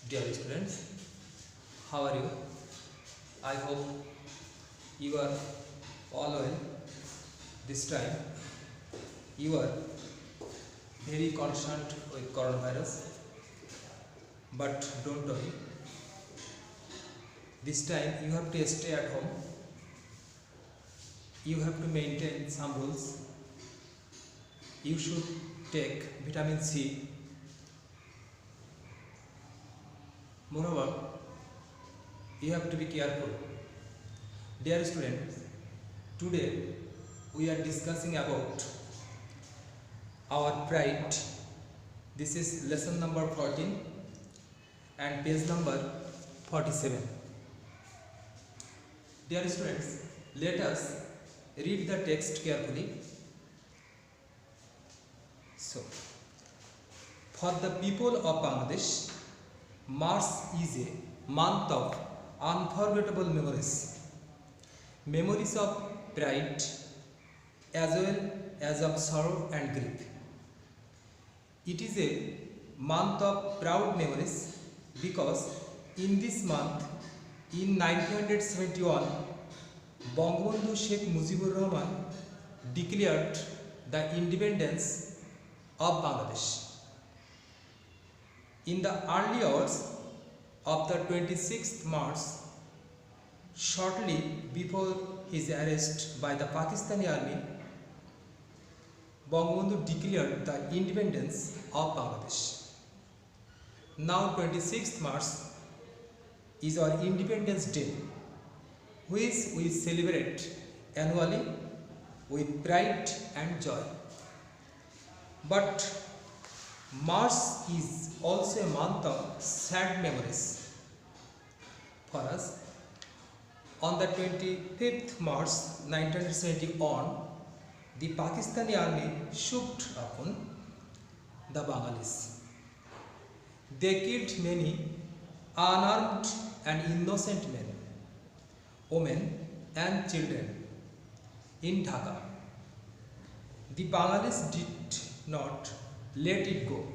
Dear students, how are you? I hope you are all well. This time you are very concerned with coronavirus, but don't worry. This time you have to stay at home. You have to maintain some rules. You should take vitamin C. Moreover, you have to be careful. Dear students, today we are discussing about our pride. This is lesson number 14 and page number 47. Dear students, let us read the text carefully. So, for the people of Bangladesh, March is a month of unforgettable memories. Memories of pride as well as of sorrow and grief. It is a month of proud memories because in this month, in 1971, Bangabandhu Sheikh Mujibur Rahman declared the independence of Bangladesh. In the early hours of the 26th March, shortly before his arrest by the Pakistani army, Bangabandhu declared the independence of Bangladesh. Now 26th March is our Independence Day, which we celebrate annually with pride and joy. But March is also a month of sad memories for us. On the 25th March 1970 on, the Pakistani army swooped upon the Bengalis. They killed many unarmed and innocent men, women and children in Dhaka. The Bengalis did not let it go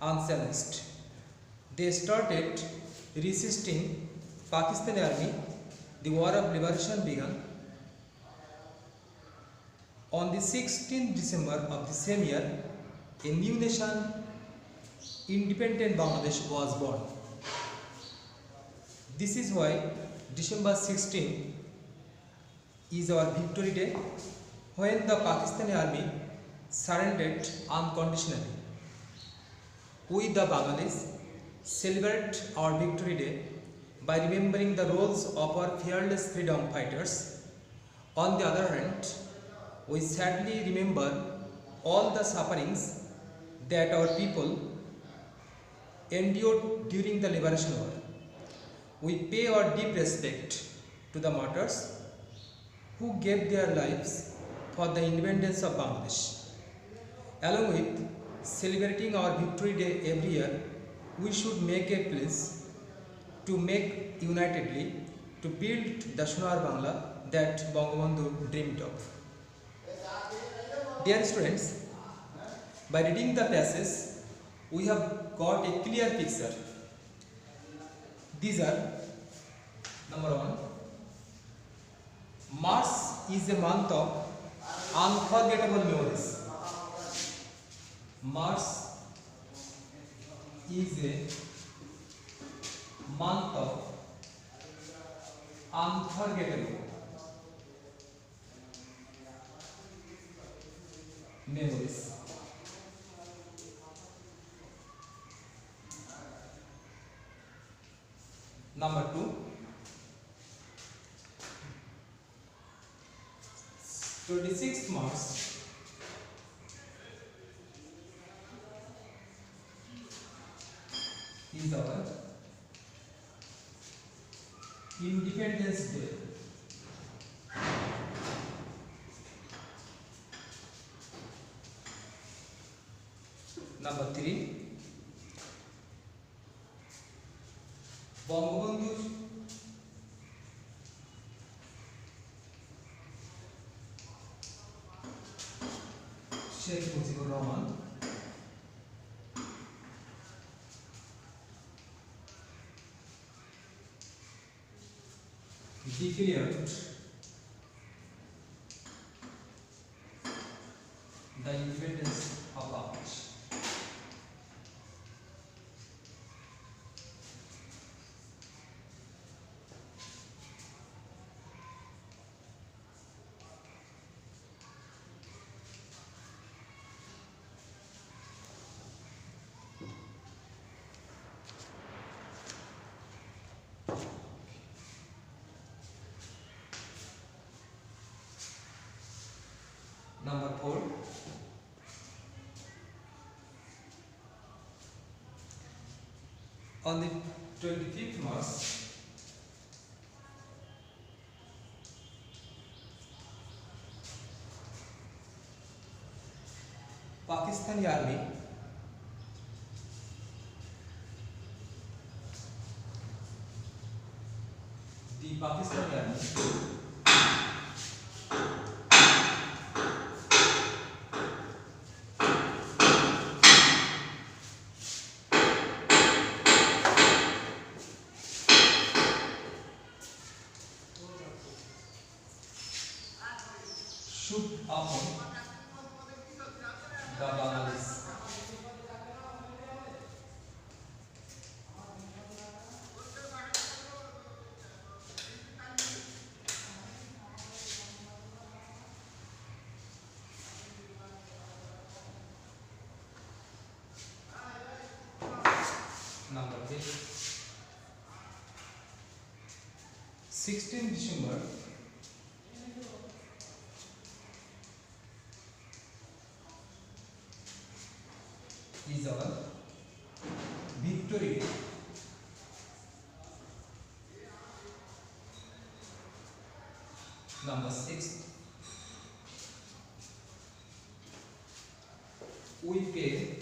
unchallenged. They started resisting Pakistani army. The war of liberation began. On the 16th December of the same year, a new nation, independent Bangladesh, was born. This is why December 16 is our victory day, when the Pakistani army surrendered unconditionally. We, the Bengalis, celebrate our victory day by remembering the roles of our fearless freedom fighters. On the other hand, we sadly remember all the sufferings that our people endured during the liberation war. We pay our deep respect to the martyrs who gave their lives for the independence of Bangladesh. Along with celebrating our victory day every year, we should make a pledge to make unitedly to build the Sonar Bangla that Bangabandhu dreamed of. Dear students, by reading the passage, we have got a clear picture. These are: number 1, March is a month of unforgettable memories. March is a month of unforgettable memories. Number 2, 26th March is our Independence Day. Number 3, Bangabandhu Sheikh Mujibur Rahman declared the independence of Bangladesh. Number 4, on the 25th March, Pakistani Army shoot upon the Bangladesh. Number 8, 16 December is our victory day. Number 6, we pay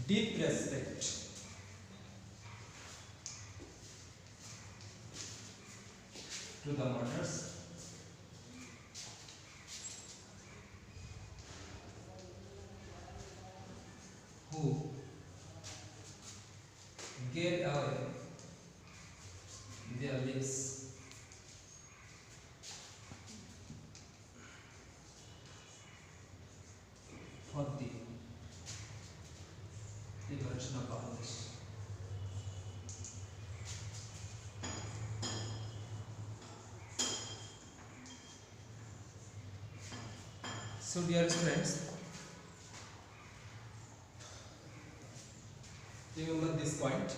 deep respect to the martyrs who gave away their lives for the liberation of Bangladesh. So dear friends, remember this point.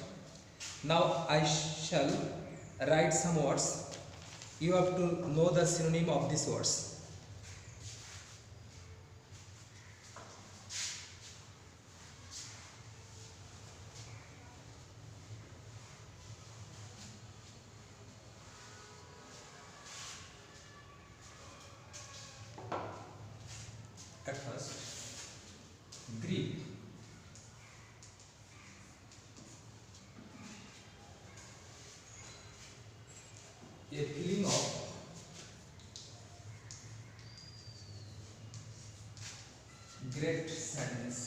Now I shall write some words. You have to know the synonym of these words. At first, grief, a feeling of great sadness.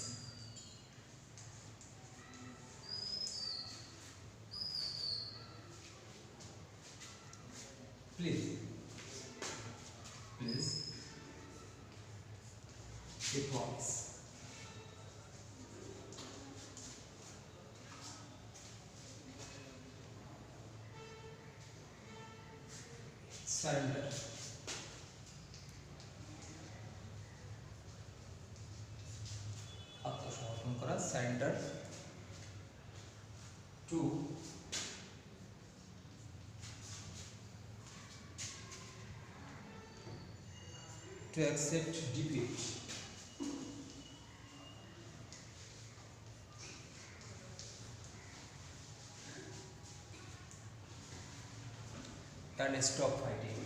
Please, it works. Surrender. আত্মসমর্পণ করা, surrender to accept defeat. And stop fighting.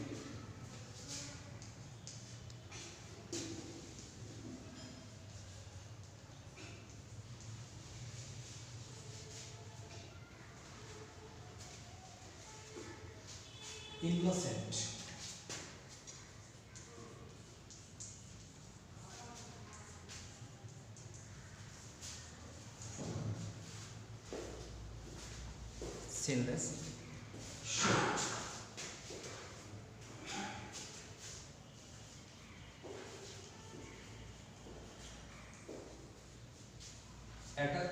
Innocent. sinless, should attack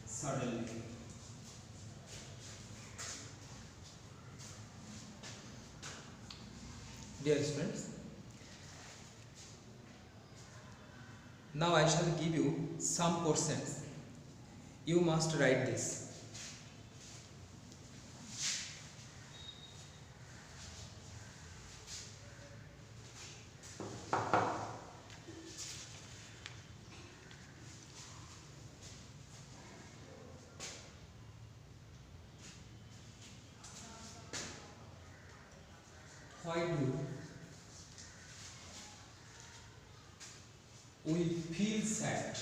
suddenly. Dear students, now I shall give you some portions. You must write this. Why do we feel sad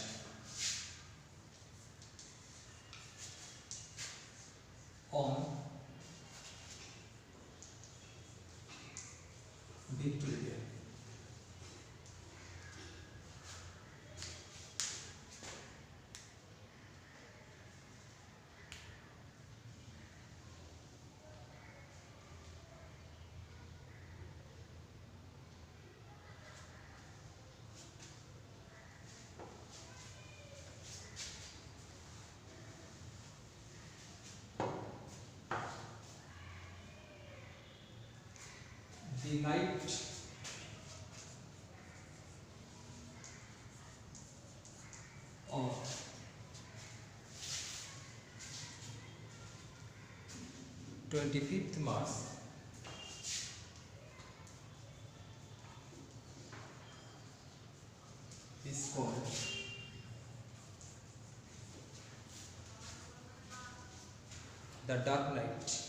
on Victory Day? The night of 25th March is called the Dark Night.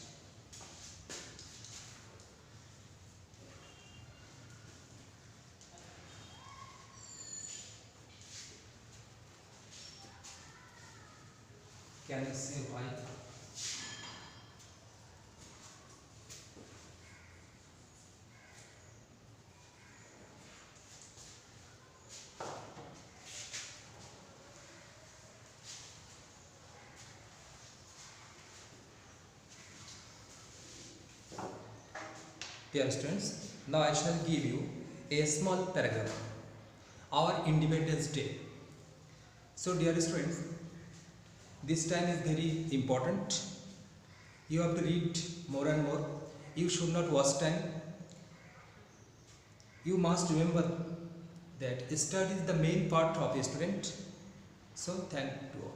Can you say why? Dear students, now I shall give you a small paragraph. Our Independence Day. So dear students, this time is very important. You have to read more and more. You should not waste time. You must remember that study is the main part of a student. So thank you all.